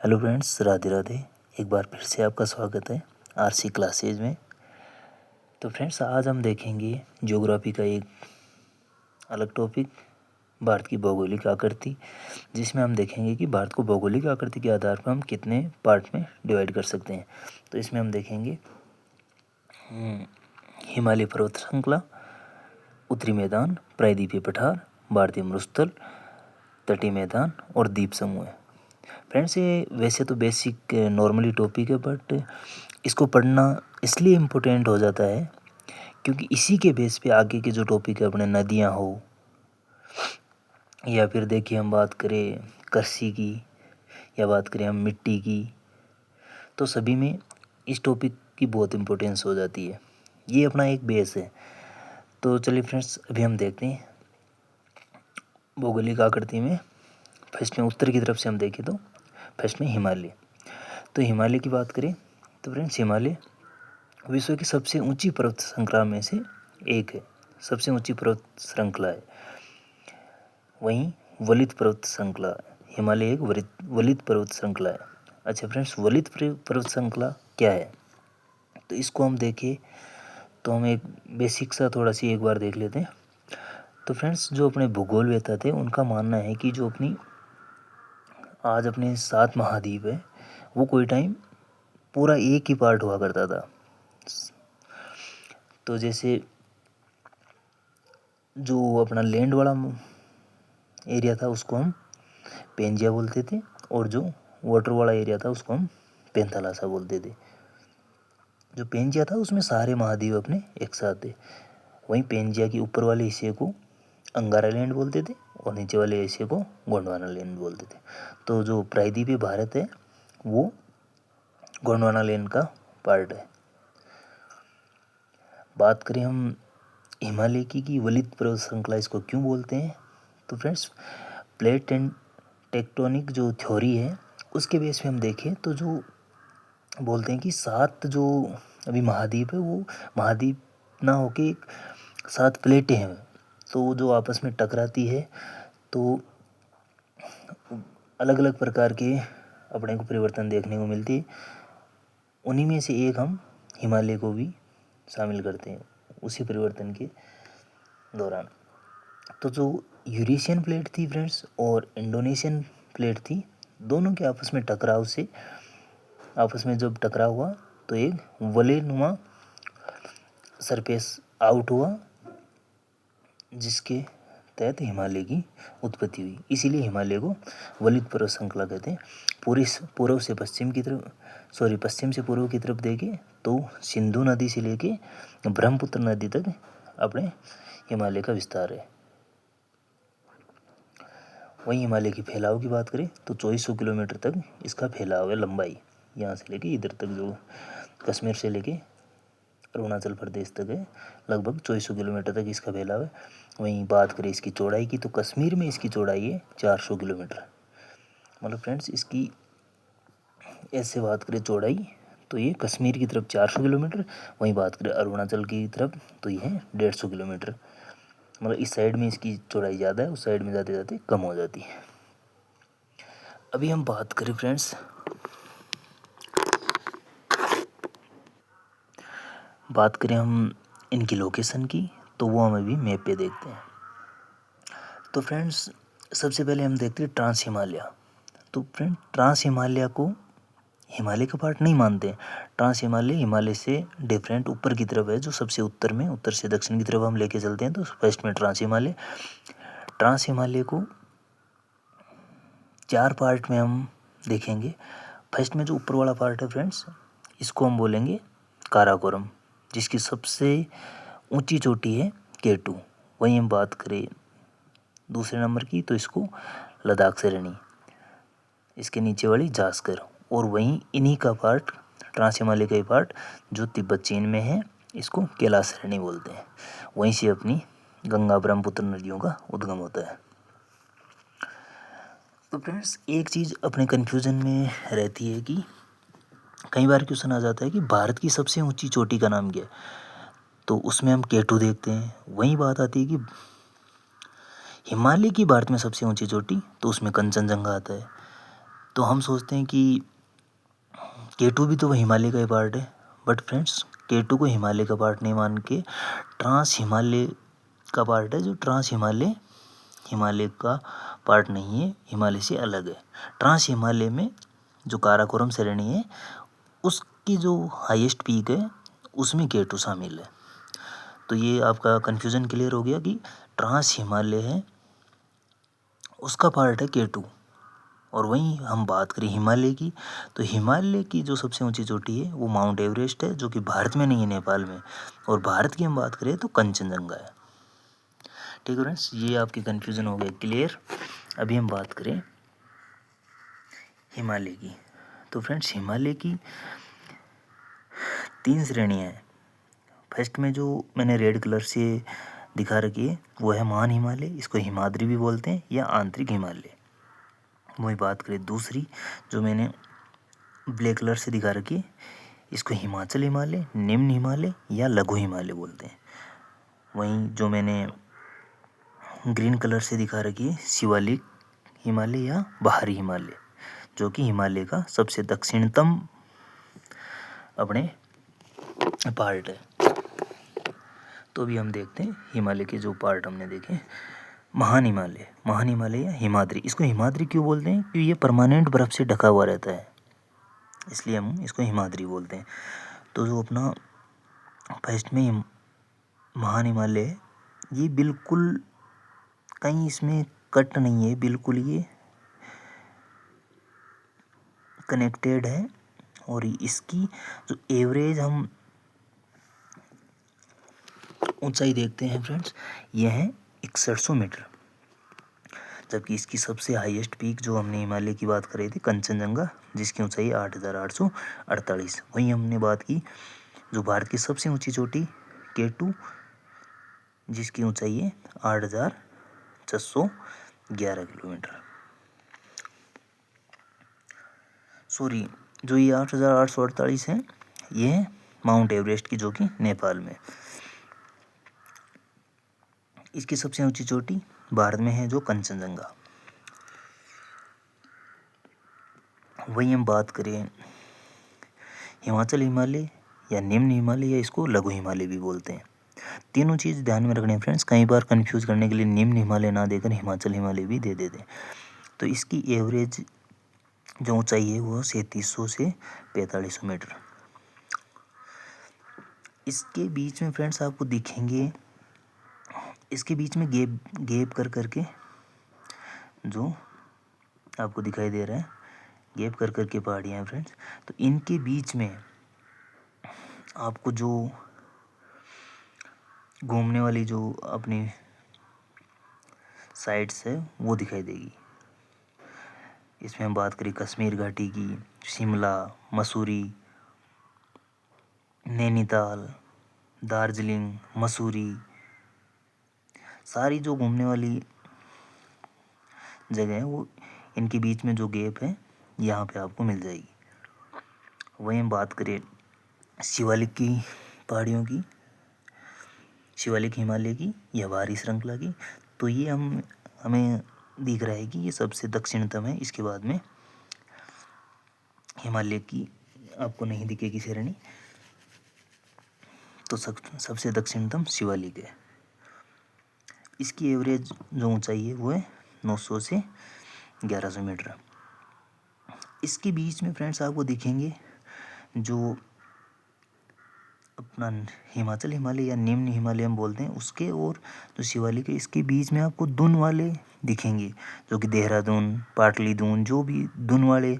Hello friends, Radhe Radhe. एक बार फिर से आपका स्वागत है आरसी क्लासेज में। तो फ्रेंड्स, आज हम देखेंगे ज्योग्राफी का एक अलग टॉपिक, भारत की भौगोलिक आकृति, जिसमें हम देखेंगे कि भारत को भौगोलिक आकृति के आधार पर हम कितने पार्ट में डिवाइड कर सकते हैं। तो इसमें हम देखेंगे हिमालय पर्वत श्रृंखला, उत्तरी मैदान, प्रायद्वीपीय पठार, भारतीय मरुस्थल, तटीय मैदान और द्वीप समूह। फ्रेंड्स, ये वैसे तो बेसिक नॉर्मली टॉपिक है, बट इसको पढ़ना इसलिए इम्पोर्टेंट हो जाता है क्योंकि इसी के बेस पे आगे के जो टॉपिक है, अपने नदियाँ हो या फिर देखिए हम बात करें कृषि की या बात करें हम मिट्टी की, तो सभी में इस टॉपिक की बहुत इम्पोर्टेंस हो जाती है। ये अपना एक बेस है। तो चलिए फ्रेंड्स, अभी हम देखते हैं भौगोलिक आकृति में। फर्स्ट में उत्तर की तरफ से हम देखें तो फर्स्ट में हिमालय। तो हिमालय की बात करें तो फ्रेंड्स, हिमालय विश्व की सबसे ऊंची पर्वत श्रृंखला में से एक है, सबसे ऊंची पर्वत श्रृंखला है। वहीं वलित पर्वत श्रृंखला, हिमालय एक वलित पर्वत श्रृंखला है। अच्छा फ्रेंड्स, वलित पर्वत श्रृंखला क्या है? तो इसको हम देखें तो हम एक बेसिक सा थोड़ा सी एक बार देख लेते हैं। तो फ्रेंड्स, जो अपने भूगोल वेत्ता थे उनका मानना है कि जो अपनी आज अपने 7 महाद्वीप है, वो कोई टाइम पूरा एक ही पार्ट हुआ करता था। तो जैसे जो अपना लैंड वाला एरिया था उसको हम पेंजिया बोलते थे, और जो वाटर वाला एरिया था उसको हम पेंथालासा बोलते थे। जो पेंजिया था उसमें सारे महाद्वीप अपने एक साथ थे। वहीं पेंजिया के ऊपर वाले हिस्से को अंगारा लैंड बोलते थे और नीचे वाले हिस्से को गोंडवाना लैंड बोलते थे। तो जो प्रायद्वीपीय भारत है वो गोंडवाना लैंड का पार्ट है। बात करें हम हिमालय की वलित पर्वत श्रृंखला इसको क्यों बोलते हैं, तो फ्रेंड्स, प्लेट एंड टेक्टोनिक जो थ्योरी है उसके बेस पे हम देखें तो जो बोलते हैं कि 7 जो अभी महाद्वीप है वो महाद्वीप ना होके 7 प्लेटें हैं, तो जो आपस में टकराती है तो अलग अलग प्रकार के अपने को परिवर्तन देखने को मिलती है। उन्हीं में से एक हम हिमालय को भी शामिल करते हैं उसी परिवर्तन के दौरान। तो जो यूरेशियन प्लेट थी फ्रेंड्स और इंडोनेशियन प्लेट थी, दोनों के आपस में टकराव से आपस में जब टकराव हुआ तो एक वलयनुमा सरफेस आउट हुआ, जिसके तहत हिमालय की उत्पत्ति हुई। इसीलिए हिमालय को वलित पर्वत श्रृंखला कहते हैं। पूर्व से पश्चिम की तरफ पश्चिम से पूर्व की तरफ देखें तो सिंधु नदी से लेके ब्रह्मपुत्र नदी तक अपने हिमालय का विस्तार है। वहीं हिमालय की फैलाव की बात करें तो 2400 किलोमीटर तक इसका फैलाव है, लंबाई यहाँ से लेके इधर तक, जो कश्मीर से लेके अरुणाचल प्रदेश तक है, लगभग 2400 किलोमीटर तक इसका फैलाव है। वहीं बात करें इसकी चौड़ाई की तो कश्मीर में इसकी चौड़ाई है 400 किलोमीटर। मतलब फ्रेंड्स, इसकी ऐसे बात करें चौड़ाई तो ये कश्मीर की तरफ 400 किलोमीटर, वहीं बात करें अरुणाचल की तरफ तो ये है 150 किलोमीटर। मतलब इस साइड में इसकी चौड़ाई ज़्यादा है, उस साइड में जाते जाते कम हो जाती है। अभी हम बात करें फ्रेंड्स, बात करें हम इनकी लोकेशन की तो वो हम अभी मैप पे देखते हैं। तो फ्रेंड्स, सबसे पहले हम देखते हैं ट्रांस हिमालय। तो फ्रेंड, ट्रांस हिमालय को हिमालय का पार्ट नहीं मानते। ट्रांस हिमालय हिमालय से डिफरेंट ऊपर की तरफ है, जो सबसे उत्तर में, उत्तर से दक्षिण की तरफ हम लेके चलते हैं। तो फर्स्ट में ट्रांस हिमालय को 4 पार्ट में हम देखेंगे। फर्स्ट में जो ऊपर वाला पार्ट है फ्रेंड्स, इसको हम बोलेंगे काराकोरम, जिसकी सबसे ऊंची चोटी है K2। वहीं हम बात करें दूसरे नंबर की तो इसको लद्दाख श्रेणी, इसके नीचे वाली जास्कर, और वहीं इन्हीं का पार्ट, ट्रांस हिमालय का ही पार्ट जो तिब्बत चीन में है, इसको कैलाश श्रेणी बोलते हैं। वहीं से अपनी गंगा ब्रह्मपुत्र नदियों का उद्गम होता है। तो फ्रेंड्स, एक चीज़ अपने कन्फ्यूज़न में रहती है कि कई बार क्वेश्चन आ जाता है कि भारत की सबसे ऊंची चोटी का नाम क्या है, तो उसमें हम K2 देखते हैं। वहीं बात आती है कि हिमालय की भारत में सबसे ऊंची चोटी, तो उसमें कंचनजंगा आता है। तो हम सोचते हैं कि K2 भी तो हिमालय का ही पार्ट है, बट फ्रेंड्स K2 को हिमालय का पार्ट नहीं मान के ट्रांस हिमालय का पार्ट है, जो ट्रांस हिमालय हिमालय का पार्ट नहीं है, हिमालय से अलग है। ट्रांस हिमालय में जो काराकोरम श्रेणी है उसकी जो हाईएस्ट पीक है उसमें K2 शामिल है। तो ये आपका कन्फ्यूज़न क्लियर हो गया कि ट्रांस हिमालय है उसका पार्ट है K2। और वहीं हम बात करें हिमालय की, तो हिमालय की जो सबसे ऊंची चोटी है वो माउंट एवरेस्ट है, जो कि भारत में नहीं है, नेपाल में। और भारत की हम बात करें तो कंचनजंगा है। ठीक है फ्रेंड्स, ये आपकी कन्फ्यूज़न हो गया क्लियर। अभी हम बात करें हिमालय की। तो फ्रेंड्स हिमालय की 3 श्रेणियाँ हैं। फर्स्ट में जो मैंने रेड कलर से दिखा रखी है वो है महान हिमालय, इसको हिमाद्री भी बोलते हैं या आंतरिक हिमालय। वही बात करें दूसरी जो मैंने ब्लैक कलर से दिखा रखी है, इसको हिमाचल हिमालय, निम्न हिमालय या लघु हिमालय बोलते हैं। वहीं जो मैंने ग्रीन कलर से दिखा रखी है शिवालिक हिमालय या बाहरी हिमालय, जो कि हिमालय का सबसे दक्षिणतम अपने पार्ट है। तो अभी हम देखते हैं हिमालय के जो पार्ट हमने देखे। महान हिमालय या हिमाद्री, इसको हिमाद्री क्यों बोलते हैं? क्योंकि ये परमानेंट बर्फ़ से ढका हुआ रहता है, इसलिए हम इसको हिमाद्री बोलते हैं। तो जो अपना फर्स्ट में महान हिमालय है, ये बिल्कुल कहीं इसमें कट नहीं है, बिल्कुल ये कनेक्टेड है। और इसकी जो एवरेज हम ऊंचाई देखते हैं फ्रेंड्स, यह है 6100 मीटर। जबकि इसकी सबसे हाईएस्ट पीक जो हमने हिमालय की बात करी थी कंचनजंगा, जिसकी ऊंचाई 8848। वहीं हमने बात की जो भारत की सबसे ऊंची चोटी K2, जिसकी ऊंचाई है 8611 किलोमीटर। सॉरी, जो ये 8848 है ये है माउंट एवरेस्ट की, जो कि नेपाल में। इसकी सबसे ऊंची चोटी भारत में है जो कंचनजंगा। वहीं हम बात करें हिमाचल हिमालय या निम्न हिमालय या इसको लघु हिमालय भी बोलते हैं। तीनों चीज़ ध्यान में रखने फ्रेंड्स, कई बार कंफ्यूज करने के लिए निम्न हिमालय ना देकर हिमाचल हिमालय भी दे देते हैं। तो इसकी एवरेज जो ऊंचाई है वो 3700 से 4500 मीटर। इसके बीच में फ्रेंड्स आपको दिखेंगे, इसके बीच में गैप गैप कर करके जो आपको दिखाई दे रहा है, गैप कर करके पहाड़ियाँ हैं फ्रेंड्स। तो इनके बीच में आपको जो घूमने वाली जो अपनी साइट्स है वो दिखाई देगी। इसमें हम बात करें कश्मीर घाटी की, शिमला, मसूरी, नैनीताल, दार्जिलिंग, मसूरी, सारी जो घूमने वाली जगह है वो इनके बीच में जो गैप है यहाँ पे आपको मिल जाएगी। वहीं हम बात करें शिवालिक की पहाड़ियों की, शिवालिक हिमालय की या बाहरी श्रृंखला की, तो ये हमें दिख रहा है कि ये सबसे दक्षिणतम है। इसके बाद में हिमालय की आपको नहीं दिखेगी श्रेणी, तो सबसे दक्षिणतम शिवालिक है। इसकी एवरेज जो ऊंचाई है वो है 900 से 1100 मीटर। इसके बीच में फ्रेंड्स आपको दिखेंगे जो अपना हिमाचल हिमालय या निम्न हिमालय हम बोलते हैं उसके, और जो शिवालिक है इसके बीच में आपको दून वाले दिखेंगे, जो कि देहरादून, पाटलिदून, जो भी दून वाले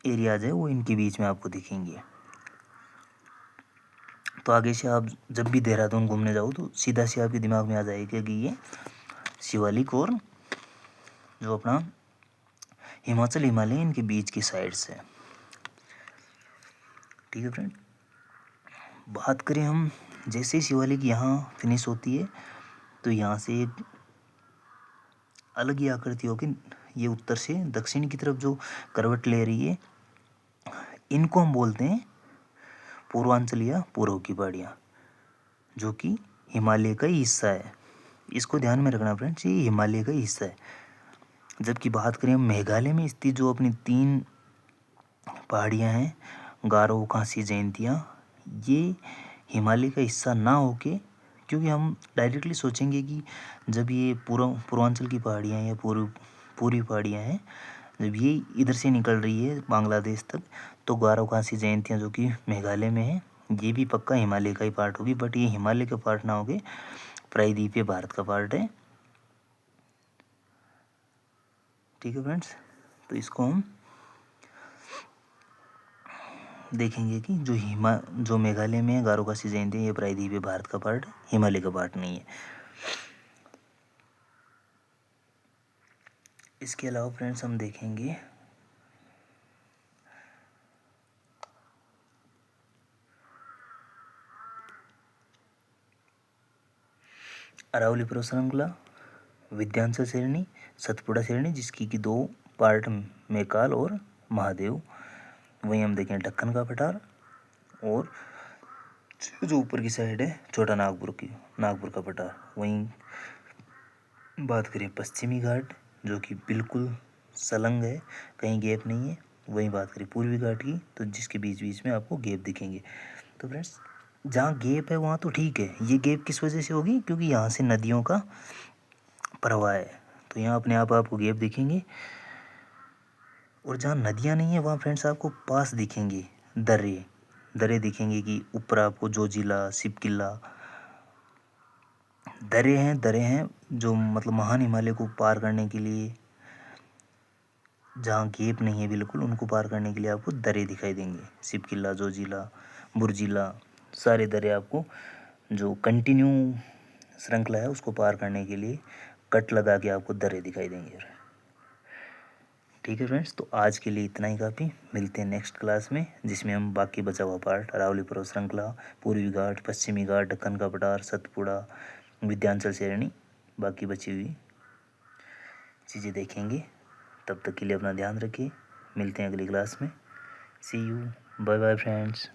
एरियाज है वो इनके बीच में आपको दिखेंगे। तो आगे से आप जब भी देहरादून घूमने जाओ तो सीधा से आपके दिमाग में आ जाएगा कि ये शिवालिक और जो अपना हिमाचल हिमालय इनके बीच की साइड्स है। ठीक है फ्रेंड, बात करें हम जैसे ही शिवालिक यहाँ फिनिश होती है तो यहाँ से एक अलग ही आकृति होगी, ये उत्तर से दक्षिण की तरफ जो करवट ले रही है इनको हम बोलते हैं पूर्वांचल या पूर्व की पहाड़ियाँ, जो कि हिमालय का ही हिस्सा है। इसको ध्यान में रखना फ्रेंड्स, ये हिमालय का ही हिस्सा है। जबकि बात करें हम मेघालय में स्थित जो अपनी 3 पहाड़ियाँ हैं, गारो, खासी, जयंतिया, ये हिमालय का हिस्सा ना होके, क्योंकि हम डायरेक्टली सोचेंगे कि जब ये पूर्वांचल की पहाड़ियाँ या पूर्वी पहाड़ियाँ हैं, जब ये इधर से निकल रही है बांग्लादेश तक, तो गारो, खासी, जयंतिया जो कि मेघालय में है, ये भी पक्का हिमालय का ही पार्ट होगी। बट ये हिमालय का पार्ट ना होके प्रायद्वीपीय भारत का पार्ट है। ठीक है फ्रेंड्स, तो इसको हम देखेंगे कि जो मेघालय में है, गारो, खासी, जयंतिया, ये प्रायद्वीपीय भारत का पार्ट है, हिमालय का पार्ट नहीं है। इसके अलावा फ्रेंड्स हम देखेंगे अरावली पर्वत श्रृंखला, विंध्याचल श्रेणी, सतपुड़ा श्रेणी, जिसकी की 2 पार्ट, मैकाल और महादेव। वहीं हम देखें दक्कन का पठार, और जो ऊपर की साइड है छोटा नागपुर का पठार। वहीं बात करें पश्चिमी घाट, जो कि बिल्कुल संलग्न है, कहीं गैप नहीं है। वहीं बात करें पूर्वी घाट की, तो जिसके बीच बीच में आपको गैप दिखेंगे। तो फ्रेंड्स, जहाँ गैप है वहाँ तो ठीक है। ये गैप किस वजह से होगी? क्योंकि यहाँ से नदियों का प्रवाह है, तो यहाँ अपने आप आपको गैप दिखेंगे। और जहाँ नदियाँ नहीं है वहाँ फ्रेंड्स आपको पास दिखेंगे, दरे दिखेंगे कि ऊपर आपको जोजिला, शिवकिला, दरे हैं जो मतलब महान हिमालय को पार करने के लिए, जहाँ गैप नहीं है बिल्कुल, उनको पार करने के लिए आपको दरे दिखाई देंगे। शिवकिला, जोजिला, बुर्जिला, सारे दरे आपको जो कंटिन्यू श्रृंखला है उसको पार करने के लिए कट लगा के आपको दरे दिखाई देंगे। ठीक है फ्रेंड्स, तो आज के लिए इतना ही काफ़ी। मिलते हैं नेक्स्ट क्लास में, जिसमें हम बाकी बचा हुआ पार्ट, अरावली पर्वत श्रृंखला, पूर्वी घाट, पश्चिमी घाट, दक्कन का पठार, सतपुड़ा, विंध्याचल श्रेणी, बाकी बची हुई चीज़ें देखेंगे। तब तक के लिए अपना ध्यान रखिए। मिलते हैं अगली क्लास में। सी यू, बाय बाय फ्रेंड्स।